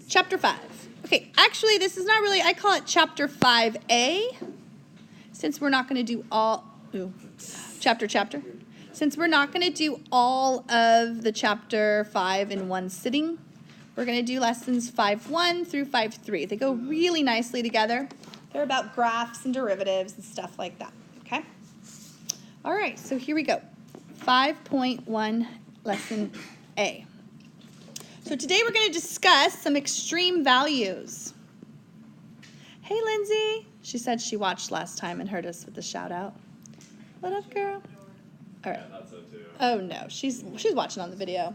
Chapter 5. Okay, actually this is not really, I call it Chapter 5A, since we're not going to do all, chapter. Since we're not going to do all of the Chapter 5 in one sitting, we're going to do lessons 5.1 through 5.3. They go really nicely together. They're about graphs and derivatives and stuff like that, okay? All right, so here we go. 5.1 Lesson A. So today we're going to discuss some extreme values. Hey, Lindsay. She said she watched last time and heard us with the shout out. What up, girl? All right. Yeah, that's so too. Oh, no. She's watching on the video.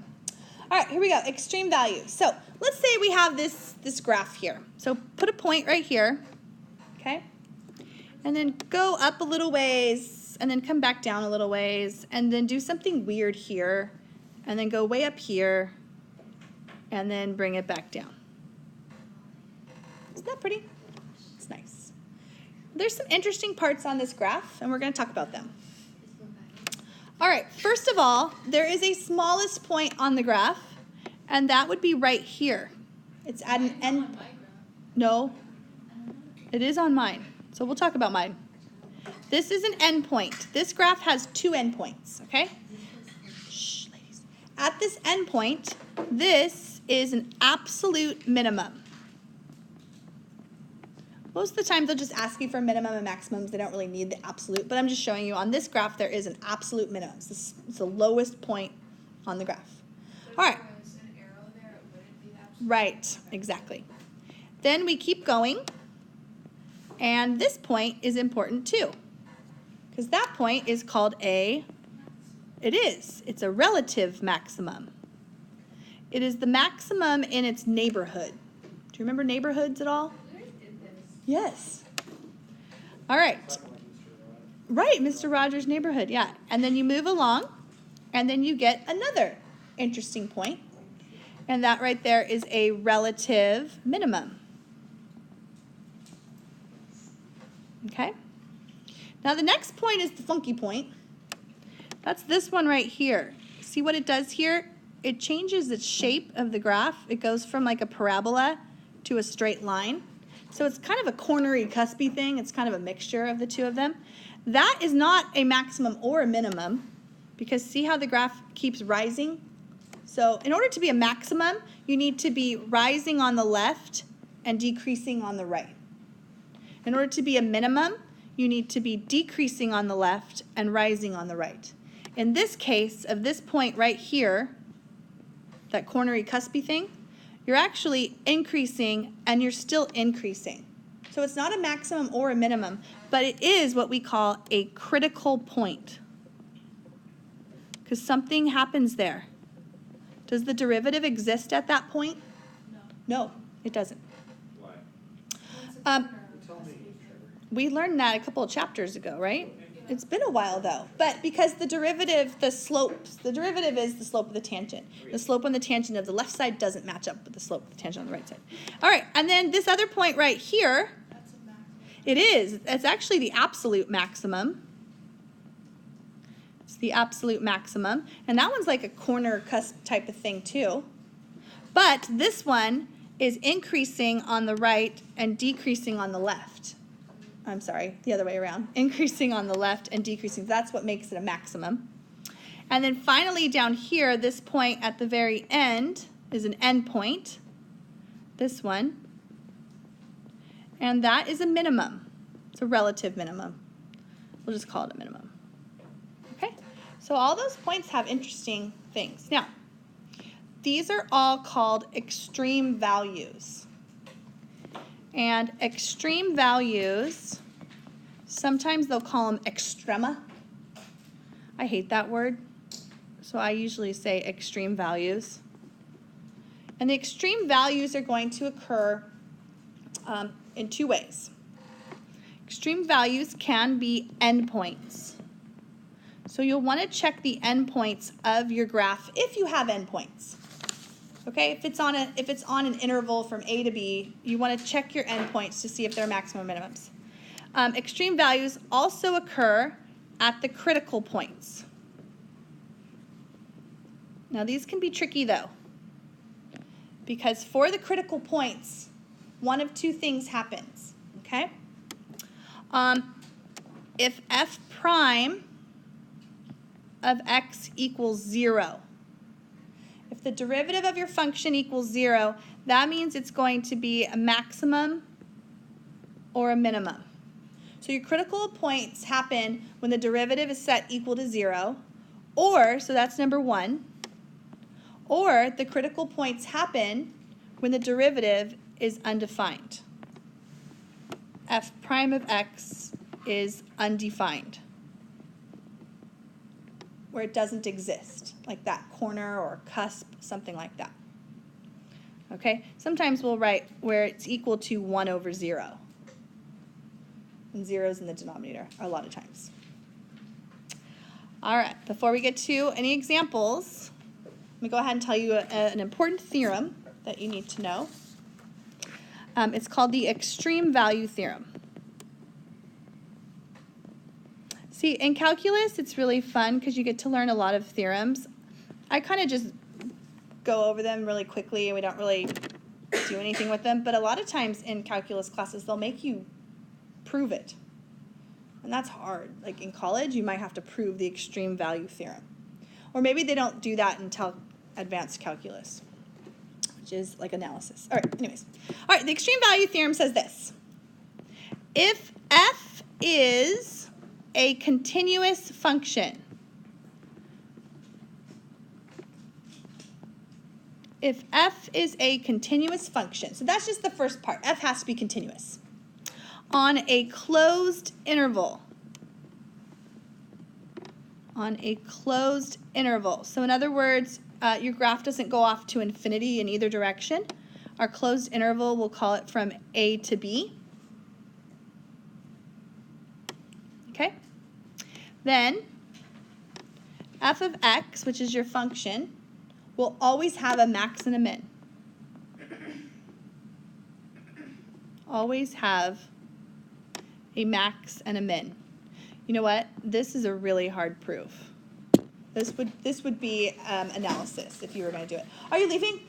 All right, here we go. Extreme values. So let's say we have this graph here. So put a point right here, okay? And then go up a little ways, and then come back down a little ways, and then do something weird here, and then go way up here, and then bring it back down. Isn't that pretty? It's nice. There's some interesting parts on this graph, and we're going to talk about them. All right, first of all, there is a smallest point on the graph, and that would be right here. It's at an end. No, it is on mine. So we'll talk about mine. This is an endpoint. This graph has two endpoints, okay? Shh, ladies. At this endpoint, this is an absolute minimum. Most of the time, they'll just ask you for minimum and maximums. They don't really need the absolute, but I'm just showing you on this graph, there is an absolute minimum. It's the lowest point on the graph. All right. Right, exactly. Then we keep going, and this point is important too, because that point is called it's a relative maximum. It is the maximum in its neighborhood. Do you remember neighborhoods at all? Yes. All right. Right, Mr. Rogers' neighborhood, yeah. And then you move along, and then you get another interesting point. And that right there is a relative minimum. Okay? Now the next point is the funky point. That's this one right here. See what it does here? It changes the shape of the graph. It goes from like a parabola to a straight line. So it's kind of a cornery, cuspy thing. It's kind of a mixture of the two of them. That is not a maximum or a minimum, because see how the graph keeps rising? So in order to be a maximum, you need to be rising on the left and decreasing on the right. In order to be a minimum, you need to be decreasing on the left and rising on the right. In this case, of this point right here, that cornery, cuspy thing, you're actually increasing and you're still increasing. So it's not a maximum or a minimum, but it is what we call a critical point, because something happens there. Does the derivative exist at that point? No, it doesn't. Why? We learned that a couple of chapters ago, right? It's been a while though, but because the derivative, the derivative is the slope of the tangent. The slope on the tangent of the left side doesn't match up with the slope of the tangent on the right side. All right, and then this other point right here, it is. It's actually the absolute maximum. It's the absolute maximum, and that one's like a corner cusp type of thing too. But this one is increasing on the right and decreasing on the left. I'm sorry, the other way around. Increasing on the left and decreasing. That's what makes it a maximum. And then finally down here, this point at the very end is an end point. This one. And that is a minimum. It's a relative minimum. We'll just call it a minimum. Okay? So all those points have interesting things. Now, these are all called extreme values. And extreme values, sometimes they'll call them extrema. I hate that word, so I usually say extreme values. And the extreme values are going to occur in two ways. Extreme values can be endpoints. So you'll want to check the endpoints of your graph if you have endpoints. Okay, if it's on an interval from A to B, you want to check your endpoints to see if they're maximum or minimums. Extreme values also occur at the critical points. Now these can be tricky though. because for the critical points, one of two things happens, okay? If f prime of x equals 0, if the derivative of your function equals 0, that means it's going to be a maximum or a minimum. So your critical points happen when the derivative is set equal to 0, or, so that's number 1, or the critical points happen when the derivative is undefined. F prime of x is undefined, where it doesn't exist, like that corner or cusp, something like that. Okay? Sometimes we'll write where it's equal to 1 over 0. And 0 is in the denominator a lot of times. All right, before we get to any examples, let me go ahead and tell you an important theorem that you need to know. It's called the extreme value theorem. See, in calculus, it's really fun because you get to learn a lot of theorems. I kind of just go over them really quickly and we don't really do anything with them. But a lot of times in calculus classes, they'll make you prove it. And that's hard. Like in college, you might have to prove the extreme value theorem. Or maybe they don't do that until advanced calculus, which is like analysis. All right, anyways. All right, the extreme value theorem says this. If f is a continuous function, if f is a continuous function, so that's just the first part. F has to be continuous. On a closed interval. On a closed interval. So in other words, your graph doesn't go off to infinity in either direction. Our closed interval, we'll call it from A to B. Okay? Then, f of x, which is your function, will always have a max and a min. Always have a max and a min. You know what? This is a really hard proof. This would be analysis if you were going to do it. Are you leaving?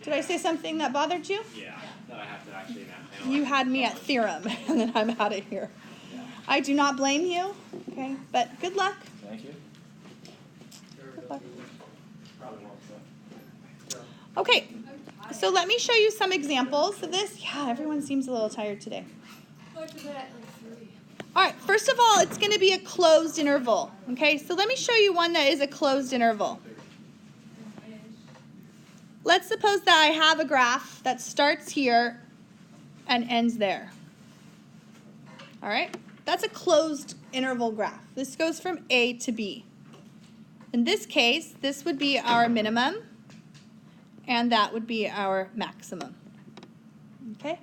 Did I say something that bothered you? Yeah, that I have to actually analyze. You had me at theorem, and then I'm out of here. Yeah. I do not blame you, okay? But good luck. Thank you. Good luck. Probably won't, so. Okay, so let me show you some examples of this. Yeah, everyone seems a little tired today. All right, first of all, it's going to be a closed interval, okay? So let me show you one that is a closed interval. Let's suppose that I have a graph that starts here and ends there. All right? That's a closed interval graph. This goes from A to B. In this case, this would be our minimum, and that would be our maximum. Okay?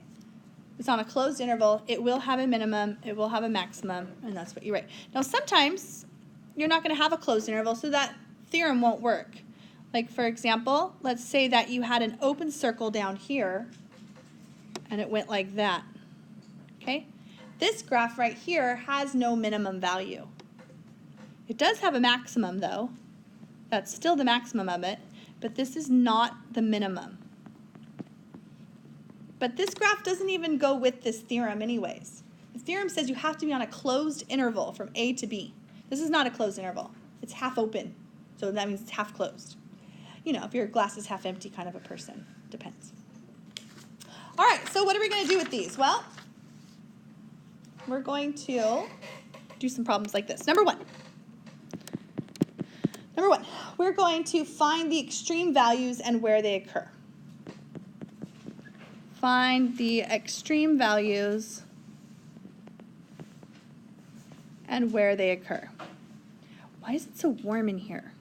It's on a closed interval. It will have a minimum, it will have a maximum, and that's what you write. Now sometimes you're not going to have a closed interval, so that theorem won't work. Like for example, let's say that you had an open circle down here, and it went like that. Okay? This graph right here has no minimum value. It does have a maximum though. That's still the maximum of it, but this is not the minimum. But this graph doesn't even go with this theorem anyways. The theorem says you have to be on a closed interval from A to B. This is not a closed interval. It's half open, so that means it's half closed. You know, if your glass is half empty kind of a person, depends. All right, so what are we going to do with these? Well, we're going to do some problems like this. Number one, we're going to find the extreme values and where they occur. Find the extreme values and where they occur. Why is it so warm in here?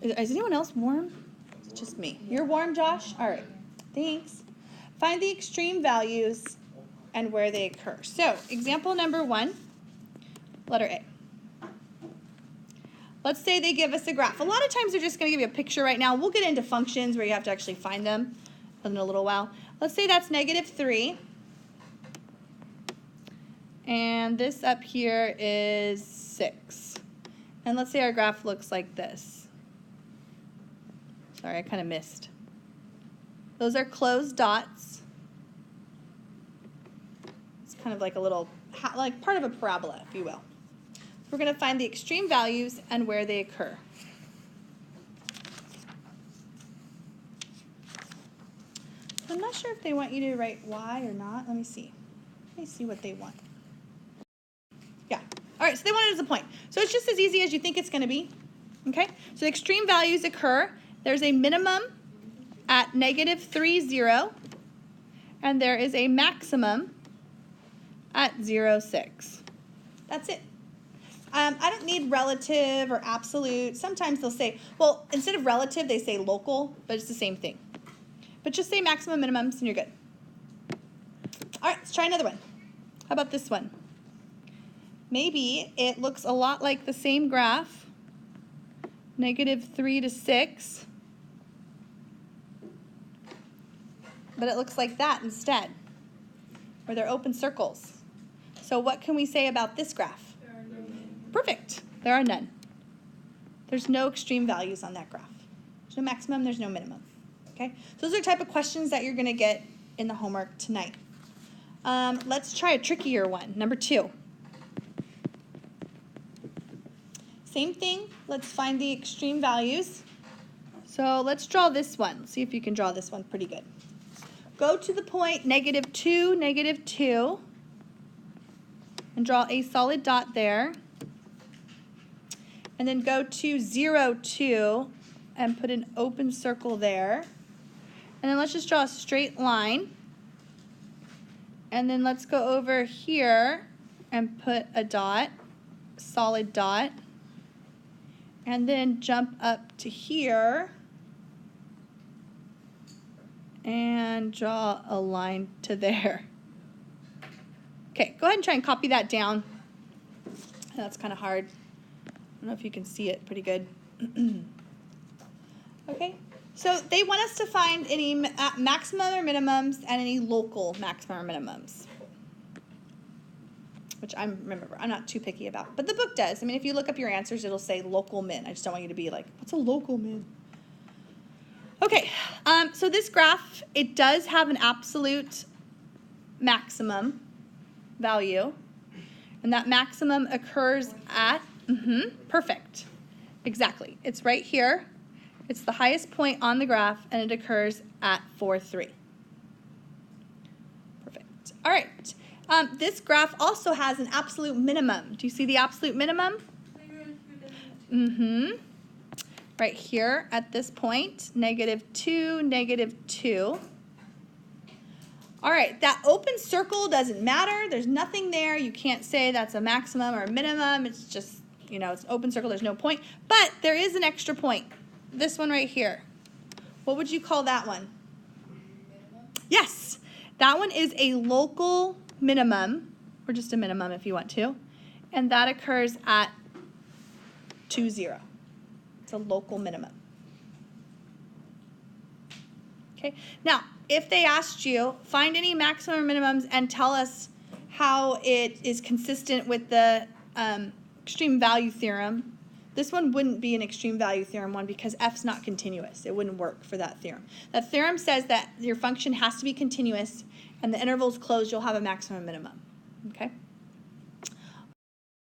Is anyone else warm? It's just me. You're warm, Josh? All right. Thanks. Find the extreme values and where they occur. So, example number 1, letter A. Let's say they give us a graph. A lot of times they're just going to give you a picture right now. We'll get into functions where you have to actually find them in a little while. Let's say that's -3. And this up here is 6. And let's say our graph looks like this. Sorry, I kind of missed. Those are closed dots. It's kind of like a little, like part of a parabola, if you will. We're going to find the extreme values and where they occur. I'm not sure if they want you to write y or not. Let me see. Let me see what they want. Yeah. All right, so they want it as a point. So it's just as easy as you think it's going to be. Okay? So extreme values occur. There's a minimum at -3, 0, and there is a maximum at 0, 6. That's it. I don't need relative or absolute. Sometimes they'll say, well, instead of relative, they say local, but it's the same thing. But just say maximum, minimums, and you're good. All right, let's try another one. How about this one? Maybe it looks a lot like the same graph, -3 to 6, but it looks like that instead, where they're open circles. So what can we say about this graph? Perfect. There are none. There's no extreme values on that graph. There's no maximum, there's no minimum. Okay? So those are the type of questions that you're going to get in the homework tonight. Let's try a trickier one, number 2. Same thing. Let's find the extreme values. So let's draw this one. Let's see if you can draw this one pretty good. Go to the point -2, -2, and draw a solid dot there. And then go to 0, 2, and put an open circle there. And then let's just draw a straight line. And then let's go over here and put a dot, solid dot. And then jump up to here and draw a line to there. Okay, go ahead and try and copy that down. That's kind of hard. I don't know if you can see it pretty good. Okay, so they want us to find any maximum or minimums and any local maximum or minimums, which remember, I'm not too picky about, but the book does. I mean, if you look up your answers, it'll say local min. I just don't want you to be like, what's a local min? Okay, so this graph, it does have an absolute maximum value, and that maximum occurs at, perfect, exactly. It's right here. It's the highest point on the graph, and it occurs at 4, 3. Perfect. All right. This graph also has an absolute minimum. Do you see the absolute minimum? Right here at this point, -2, -2. All right, that open circle doesn't matter. There's nothing there. You can't say that's a maximum or a minimum. It's just, you know, it's an open circle. There's no point. But there is an extra point. This one right here. What would you call that one? Minimum? Yes, that one is a local minimum, or just a minimum if you want to, and that occurs at 2, 0. It's a local minimum. Okay, now if they asked you, find any maximum or minimums and tell us how it is consistent with the extreme value theorem, this one wouldn't be an extreme value theorem one because f's not continuous. It wouldn't work for that theorem. That theorem says that your function has to be continuous and the interval's closed, you'll have a maximum and minimum. Okay?